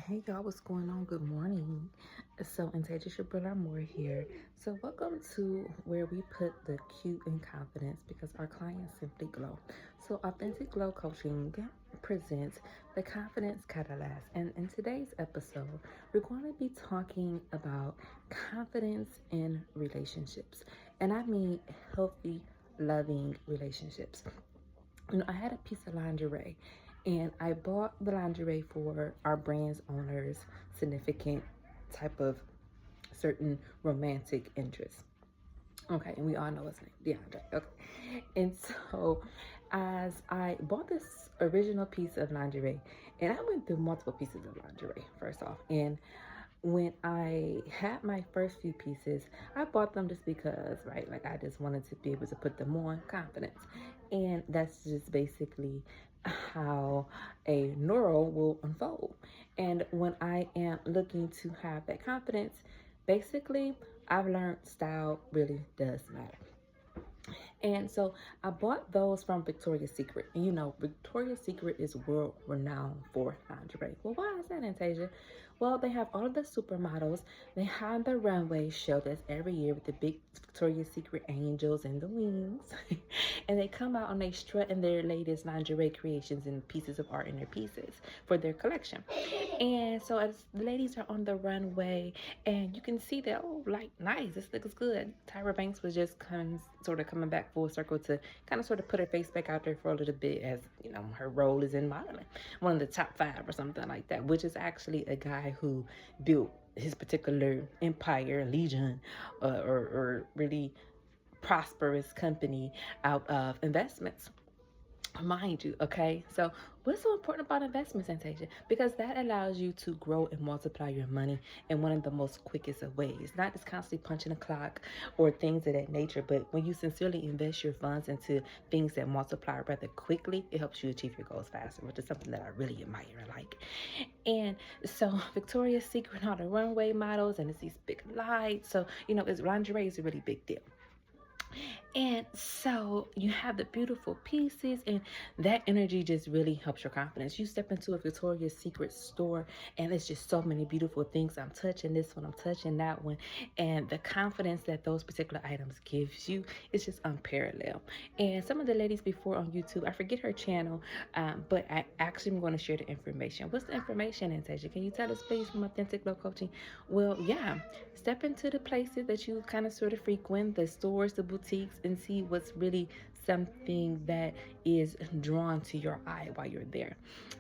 Hey y'all, what's going on? Good morning. So, Antasia Shabrilla Moore here. So, welcome to where we put the cute in confidence because our clients simply glow. So, Authentic Glow Coaching presents the Confidence Catalyst. And in today's episode, we're going to be talking about confidence in relationships. And I mean healthy, loving relationships. I had a piece of lingerie and I bought the lingerie for our brand's owner's significant type of certain romantic interest. Okay, and we all know his name, DeAndre. Okay. And so as I bought this original piece of lingerie, and I went through multiple pieces of lingerie first off, and when I had my first few pieces, I bought them just because, right? Like I just wanted to be able to put them on confidence. And that's just basically how a neural will unfold. And when I am looking to have that confidence, basically, I've learned style really does matter. And so I bought those from Victoria's Secret. And Victoria's Secret is world renowned for lingerie. Well, why is that, Anastasia? Well, they have all of the supermodels. They have the runway show that's every year with the big Victoria's Secret angels and the wings. And they come out and they strut in their latest lingerie creations and pieces of art in their pieces for their collection. And so as the ladies are on the runway, and you can see that, oh, like, nice, this looks good. Tyra Banks was just coming back full circle to kind of sort of put her face back out there for a little bit, as her role is in modeling, one of the top 5 or something like that, which is actually a guy who built his particular empire, legion, or really prosperous company out of investments, mind you. Okay, so what's so important about investments, Anastasia? Because that allows you to grow and multiply your money in one of the most quickest of ways, not just constantly punching a clock or things of that nature, but when you sincerely invest your funds into things that multiply rather quickly, it helps you achieve your goals faster, which is something that I really admire and like. And so Victoria's Secret, all the runway models, and it's these big lights, so it's lingerie is a really big deal. And so you have the beautiful pieces, and that energy just really helps your confidence. You step into a Victoria's Secret store, and it's just so many beautiful things. I'm touching this one, I'm touching that one, and the confidence that those particular items gives you is just unparalleled. And some of the ladies before on YouTube, I forget her channel, but I actually am going to share the information. What's the information, Anastasia? Can you tell us, please, from Authentic Glow Coaching? Well, yeah, step into the places that you kind of sort of frequent, the stores, the boutiques, and see what's really something that is drawn to your eye while you're there.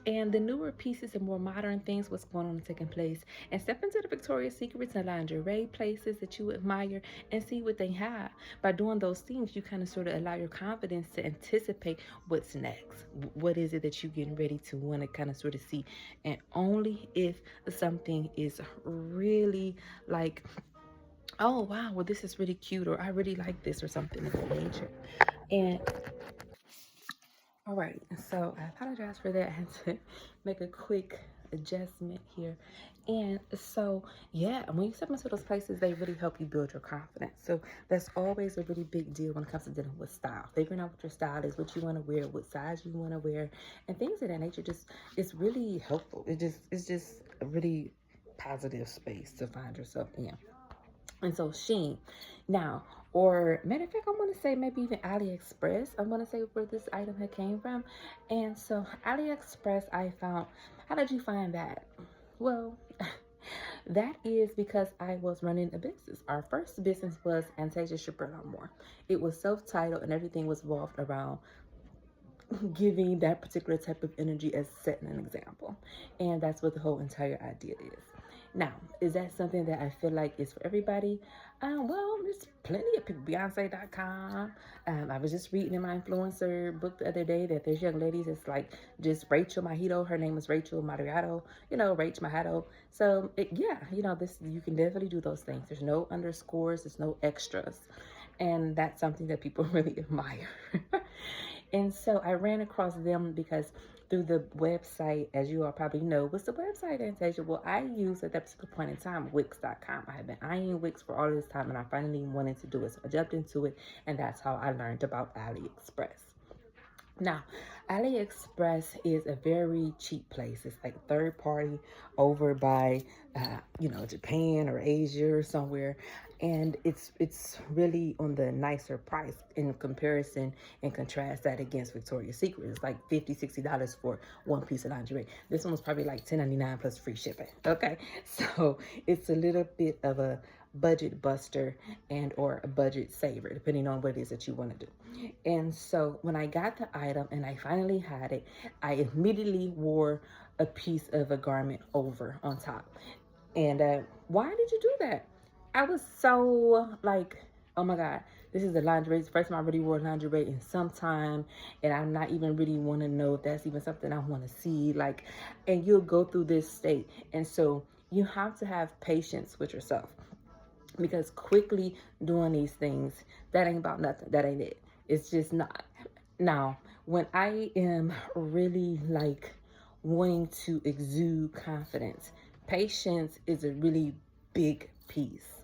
And the newer pieces and more modern things, what's going on and taking place, and step into the Victoria's Secrets and lingerie places that you admire and see what they have. By doing those things, you kind of sort of allow your confidence to anticipate what's next. What is it that you're getting ready to want to kind of sort of see? And only if something is really like, oh wow, well this is really cute, or I really like this, or something of that nature. And all right, so I apologize for that. I had to make a quick adjustment here. And so, yeah, when you step into those places, they really help you build your confidence. So that's always a really big deal when it comes to dealing with style. Figuring out what your style is, what you want to wear, what size you want to wear, and things of that nature. Just it's really helpful. It's just a really positive space to find yourself in. And so Shein. Now, or matter of fact, I want to say maybe even AliExpress. I want to say where this item had came from. And so AliExpress, I found. How did you find that? Well, that is because I was running a business. Our first business was Anastasia Shabrilla Moore. It was self-titled, and everything was revolved around giving that particular type of energy as setting an example. And that's what the whole entire idea is. Now, is that something that I feel like is for everybody? Well, there's plenty of people. Beyonce.com. I was just reading in my influencer book the other day that there's young ladies. It's like just Rachel Mahito. Her name is Rachel Madriato. Rach Mahito. So, this you can definitely do those things. There's no underscores. There's no extras. And that's something that people really admire. And so I ran across them because through the website, as you all probably know, what's the website, Anastasia? Well, I used at that particular point in time Wix.com. I have been eyeing Wix for all this time, and I finally wanted to do it. So I jumped into it, and that's how I learned about AliExpress. Now, AliExpress is a very cheap place. It's like third party over by, Japan or Asia or somewhere, and it's really on the nicer price in comparison and contrast that against Victoria's Secret. It's like $50, $60 for one piece of lingerie. This one was probably like $10.99 plus free shipping. Okay, so it's a little bit of a budget buster and or a budget saver, depending on what it is that you want to do. And so when I got the item and I finally had it, I immediately wore a piece of a garment over on top. And why did you do that? I was so like, oh my God, this is the lingerie. It's the first time I really wore lingerie in some time. And I'm not even really want to know if that's even something I want to see. Like, and you'll go through this state. And so you have to have patience with yourself, because quickly doing these things, that ain't about nothing. That ain't it. It's just not. Now, when I am really like wanting to exude confidence, patience is a really big piece,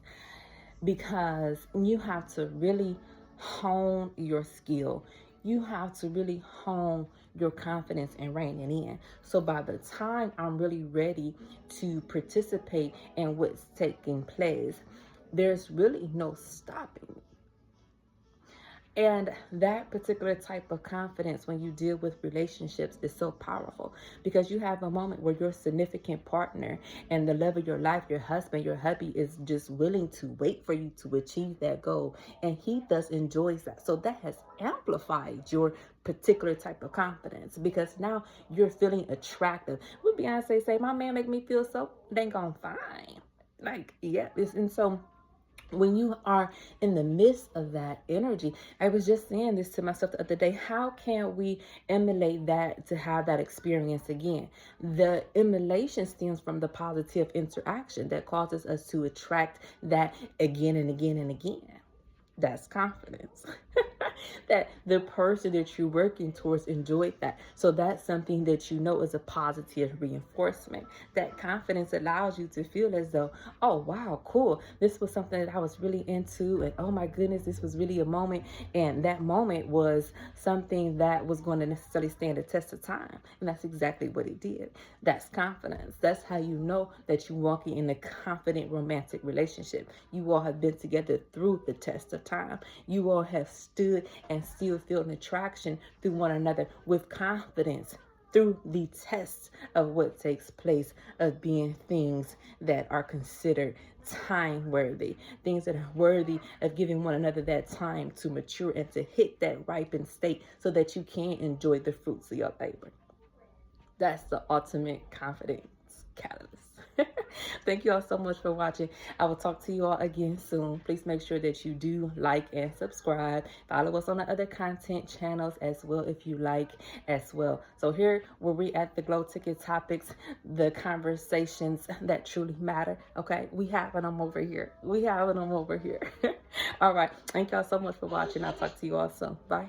because you have to really hone your skill. You have to really hone your confidence and rein it in. So by the time I'm really ready to participate in what's taking place, there's really no stopping. And that particular type of confidence when you deal with relationships is so powerful, because you have a moment where your significant partner and the love of your life, your husband, your hubby, is just willing to wait for you to achieve that goal. And he thus enjoys that. So that has amplified your particular type of confidence, because now you're feeling attractive. What Beyonce say, my man make me feel so dang on fine. Like, yeah, and so when you are in the midst of that energy, I was just saying this to myself the other day, how can we emulate that to have that experience again? The emulation stems from the positive interaction that causes us to attract that again and again and again. That's confidence. That the person that you're working towards enjoyed that. So that's something that you know is a positive reinforcement. That confidence allows you to feel as though, oh, wow, cool. This was something that I was really into. And oh my goodness, this was really a moment. And that moment was something that was going to necessarily stand the test of time. And that's exactly what it did. That's confidence. That's how you know that you're walking in a confident romantic relationship. You all have been together through the test of time. You all have stood and still feel an attraction through one another with confidence through the test of what takes place of being things that are considered time worthy, things that are worthy of giving one another that time to mature and to hit that ripened state so that you can enjoy the fruits of your labor. That's the ultimate confidence catalyst. Thank you all so much for watching. I will talk to you all again soon. Please make sure that you do like and subscribe. Follow us on the other content channels as well if you like as well. So here where we at the Glow Ticket Topics, the conversations that truly matter. Okay, we having them over here. We having them over here. All right. Thank y'all so much for watching. I'll talk to you all soon. Bye.